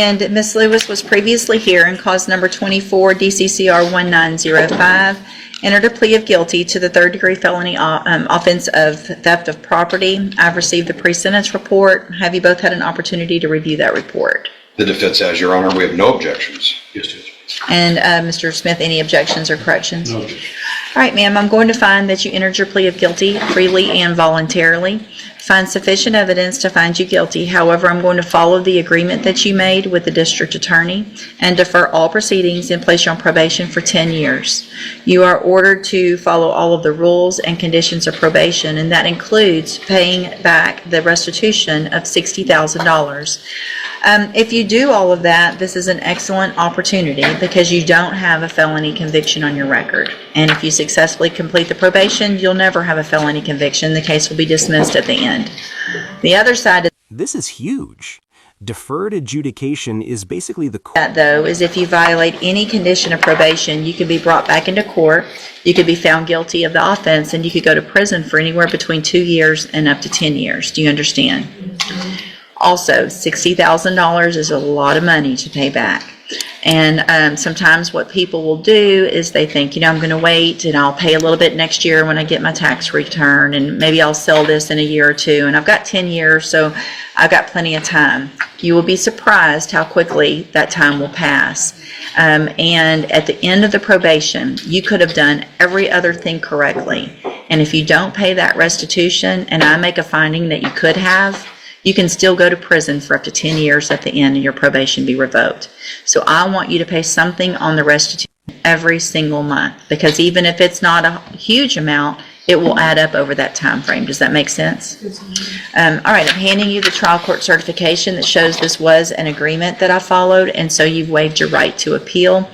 And Ms. Lewis was previously here in cause number 24, DCCR 1905, entered a plea of guilty to the third-degree felony offense of theft of property. I've received the pre-sentence report. Have you both had an opportunity to review that report? The defense has, Your Honor. We have no objections. Yes, Judge. And Mr. Smith, any objections or corrections? No, Judge. All right, ma'am, I'm going to find that you entered your plea of guilty freely and voluntarily. Find sufficient evidence to find you guilty. However, I'm going to follow the agreement that you made with the district attorney and defer all proceedings and place you on probation for 10 years. You are ordered to follow all of the rules and conditions of probation, and that includes paying back the restitution of $60,000. If you do all of that, this is an excellent opportunity because you don't have a felony conviction on your record. And if you successfully complete the probation, you'll never have a felony conviction. The case will be dismissed at the end. The other side of This is huge. Deferred adjudication is basically the that, though, is if you violate any condition of probation, you could be brought back into court, you could be found guilty of the offense, and you could go to prison for anywhere between 2 years and up to 10 years. Do you understand? Also, $60,000 is a lot of money to pay back. And sometimes what people will do is they think, I'm going to wait and I'll pay a little bit next year when I get my tax return, and maybe I'll sell this in a year or two, and I've got 10 years, so I've got plenty of time. You will be surprised how quickly that time will pass. And at the end of the probation, you could have done every other thing correctly. And if you don't pay that restitution, and I make a finding that you could have, you can still go to prison for up to 10 years at the end and your probation be revoked. So I want you to pay something on the restitution every single month, because even if it's not a huge amount, it will add up over that time frame. Does that make sense? All right, I'm handing you the trial court certification that shows this was an agreement that I followed, and so you've waived your right to appeal.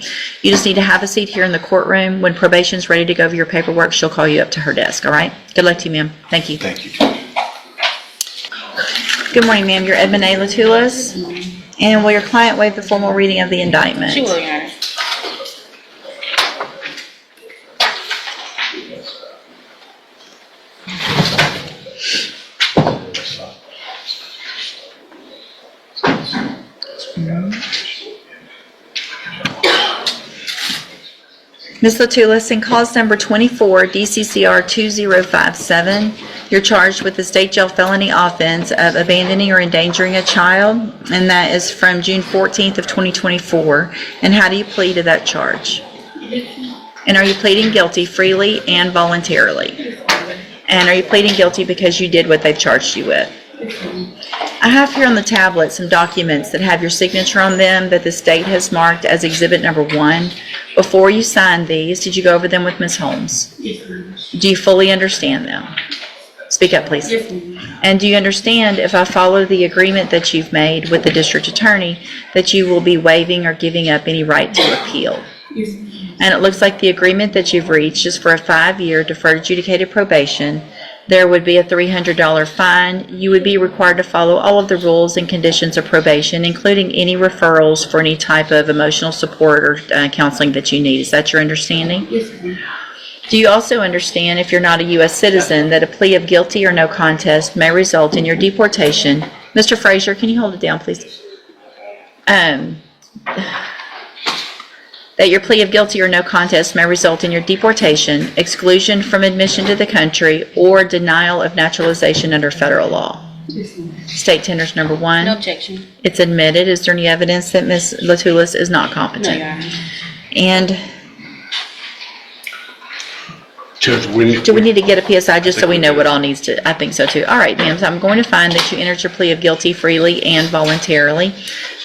You just need to have a seat here in the courtroom. When probation's ready to go over your paperwork, she'll call you up to her desk, all right? Good luck to you, ma'am. Thank you. Thank you. Good morning, ma'am. You're Edmund A. Latulis. And will your client waive the formal reading of the indictment? She will, Your Honor. Ms. Latulis, in cause number 24, DCCR 2057, you're charged with the state jail felony offense of abandoning or endangering a child, and that is from June 14th of 2024. And how do you plead to that charge? And are you pleading guilty freely and voluntarily? And are you pleading guilty because you did what they've charged you with? I have here on the tablet some documents that have your signature on them that the state has marked as exhibit number 1. Before you signed these, did you go over them with Ms. Holmes? Yes, ma'am. Do you fully understand them? Speak up, please. Yes, ma'am. And do you understand, if I follow the agreement that you've made with the district attorney, that you will be waiving or giving up any right to appeal? Yes, ma'am. And it looks like the agreement that you've reached is for a 5-year deferred adjudicated probation. There would be a $300 fine. You would be required to follow all of the rules and conditions of probation, including any referrals for any type of emotional support or counseling that you need. Is that your understanding? Yes, ma'am. Do you also understand, if you're not a U.S. citizen, that a plea of guilty or no contest may result in your deportation? Mr. Frazier, can you hold it down, please? That your plea of guilty or no contest may result in your deportation, exclusion from admission to the country, or denial of naturalization under federal law. Yes, ma'am. State tenders number 1. No objection. It's admitted. Is there any evidence that Ms. Latulis is not No, competent? Your Honor. And Judge, do we need to get a PSI just so we know what all needs to? I think so too. All right, ma'am. So I'm going to find that you entered your plea of guilty freely and voluntarily.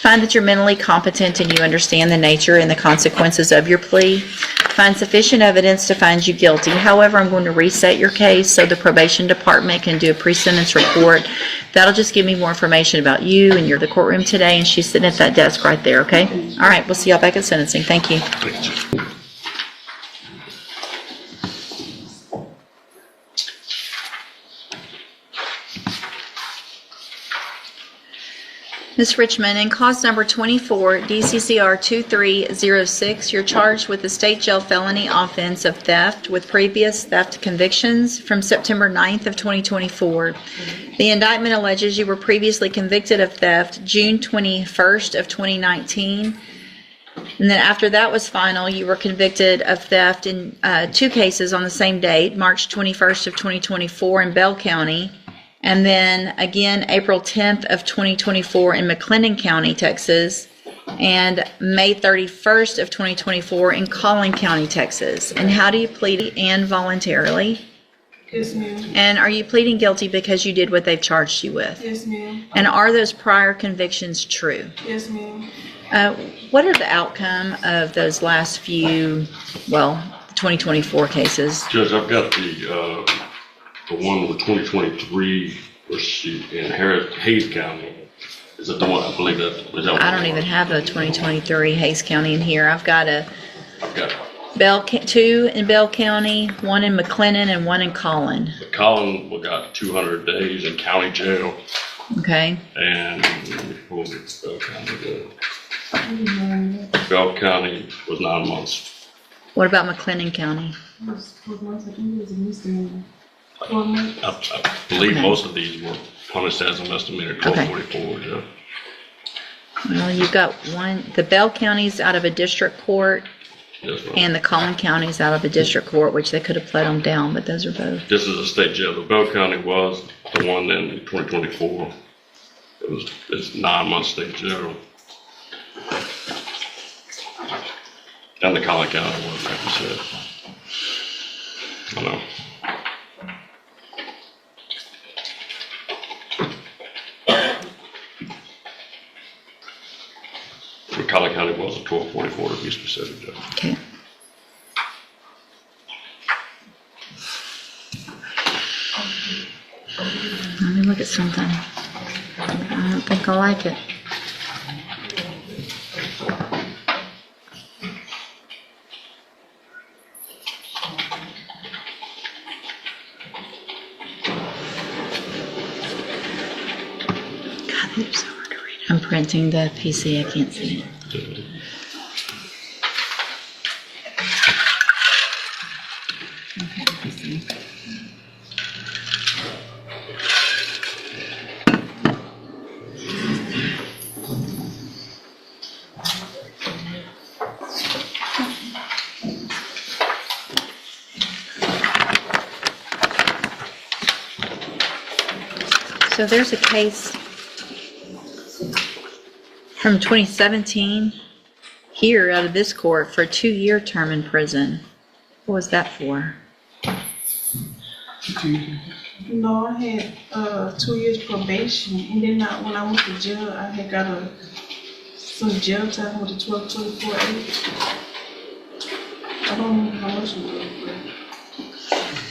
Find that you're mentally competent and you understand the nature and the consequences of your plea. Find sufficient evidence to find you guilty. However, I'm going to reset your case so the probation department can do a pre-sentence report. That'll just give me more information about you, and you're the courtroom today, and she's sitting at that desk right there, okay? All right, we'll see y'all back at sentencing. Thank you. Ms. Richmond, in cause number 24, DCCR 2306, you're charged with the state jail felony offense of theft with previous theft convictions from September 9th of 2024. The indictment alleges you were previously convicted of theft June 21st of 2019. And then after that was final, you were convicted of theft in 2 cases on the same date, March 21st of 2024 in Bell County, and then again April 10th of 2024 in McLennan County, Texas, and May 31st of 2024 in Collin County, Texas. And how do you plead? And voluntarily? Yes, ma'am. And are you pleading guilty because you did what they've charged you with? Yes, ma'am. And are those prior convictions true? Yes, ma'am. What are the outcome of those last few, 2024 cases? Judge, I've got the one with 2023 where she inherited Hayes County. Is that the one? I believe that. Is that I don't even have a 2023 Hayes County in here. I've got I've got 2 in Bell County, 1 in McLennan, and 1 in Collin. Colin. We got 200 days in county jail, Okay. and let me pull this Bell County. Bell County was 9 months. What about McLennan County? I think it was a misdemeanor. 4 months. I believe Okay. most of these were punished as a misdemeanor, 1244. Yeah. Well, you've got one. The Bell County's out of a district court, Yes, ma'am. and the Collin County's out of a district court, which they could have pled them down, but those are both. This is a state jail. The Bell County was the one in 2024. It's 9 months state jail. And the Collin County one, like you said. I know. The Collin County was a 1244 to be specific, Judge. Okay. Let me look at something. I don't think I like it. God, they're so hard to read. I'm printing the PC. I can't see it. Okay, PC. So there's a case from 2017 here out of this court for a 2-year term in prison. What was that for? No, I had 2 years probation, and then when I went to jail, I had got some jail time with the 1224A. I don't know how much it was.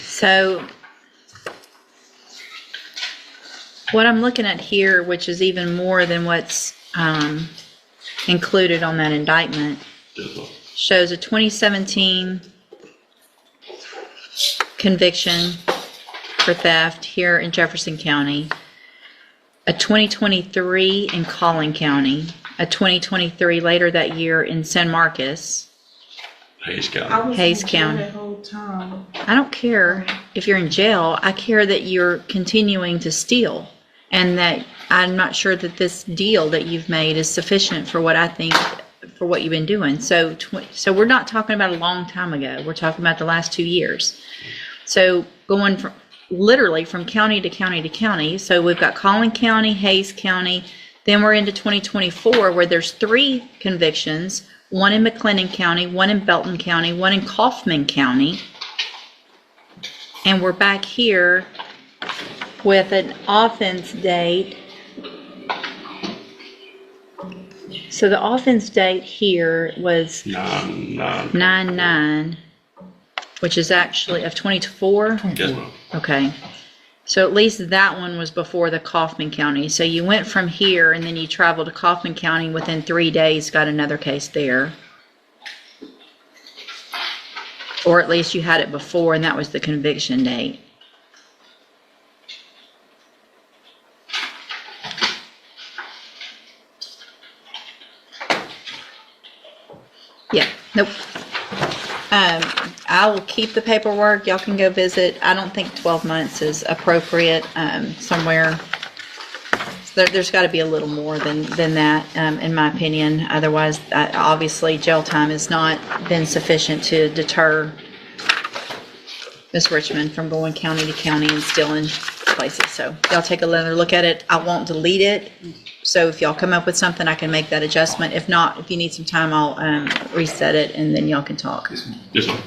So what I'm looking at here, which is even more than what's included on that indictment, Yes, ma'am. shows a 2017 conviction for theft here in Jefferson County, a 2023 in Collin County, a 2023 later that year in San Marcos. Hayes I County. was Hayes in jail County. that whole time. I don't care if you're in jail. I care that you're continuing to steal, and that I'm not sure that this deal that you've made is sufficient for what I think, for what you've been doing. So we're not talking about a long time ago. We're talking about the last 2 years. So going from literally from county to county to county. So we've got Collin County, Hayes County. Then we're into 2024 where there's 3 convictions, 1 in McLennan County, 1 in Belton County, 1 in Kaufman County. And we're back here with an offense date. So the offense date here was 9/9, which is actually of 24. Yes, ma'am. Okay. So at least that one was before the Kaufman County. So you went from here and then you traveled to Kaufman County, within 3 days got another case there. Or at least you had it before and that was the conviction date. Yeah, nope. I will keep the paperwork. Y'all can go visit. I don't think 12 months is appropriate, somewhere. There's got to be a little more than that, in my opinion. Otherwise, obviously, jail time has not been sufficient to deter Ms. Richmond from going county to county and stealing places. So y'all take another look at it. I won't delete it. So if y'all come up with something, I can make that adjustment. If not, if you need some time, I'll reset it and then y'all can talk. Yes, ma'am.